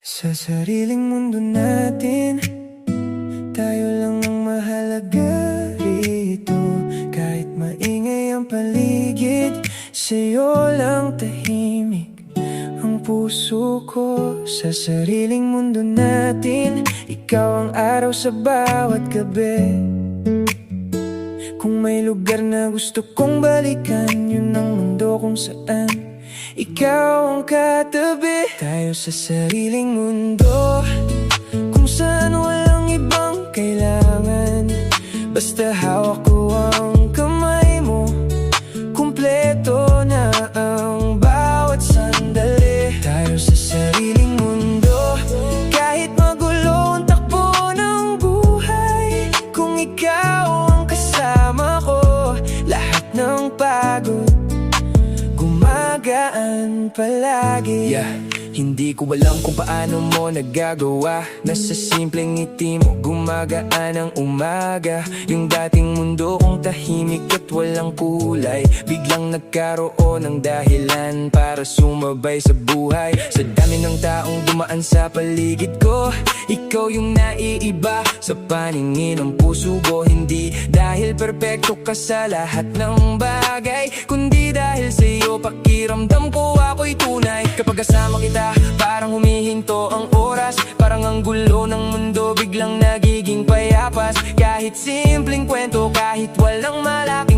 Sa sariling mundo natin, tayo lang ang mahalaga rito. Kahit maingay ang paligid, sa'yo lang tahimik ang puso ko. Sa sariling mundo natin, ikaw ang araw sa bawat gabi. Kung may lugar na gusto kong balikan, yun ang mundo kung saan ikaw ang katabi. Tayo sa sariling mundo, kung saan walang ibang kailangan. Basta hawak ko ang kamay mo, kumpleto na ang bawat sandali. Tayo sa sariling mundo, kahit magulo ang takbo ng buhay. Kung ikaw ang kasama ko, lahat ng pagod gumagaan palagi. Hindi ko alam kung paano mo nagagawa na sa simpleng ngiti mo gumagaan ang umaga. Yung dating mundo kong tahimik at walang kulay, biglang nagkaroon ng dahilan para sumabay sa buhay. Sa dami ng taong dumaan sa paligid ko, ikaw yung naiiba sa paningin ng puso ko. Hindi dahil perpekto ka sa lahat ng bagay, kundi dahil sa'yo pakiramdam ko ako'y tunay. Kapag kasama kita, parang humihinto ang oras. Parang ang gulo ng mundo biglang nagiging payapas. Kahit simpleng kwento, kahit walang malaking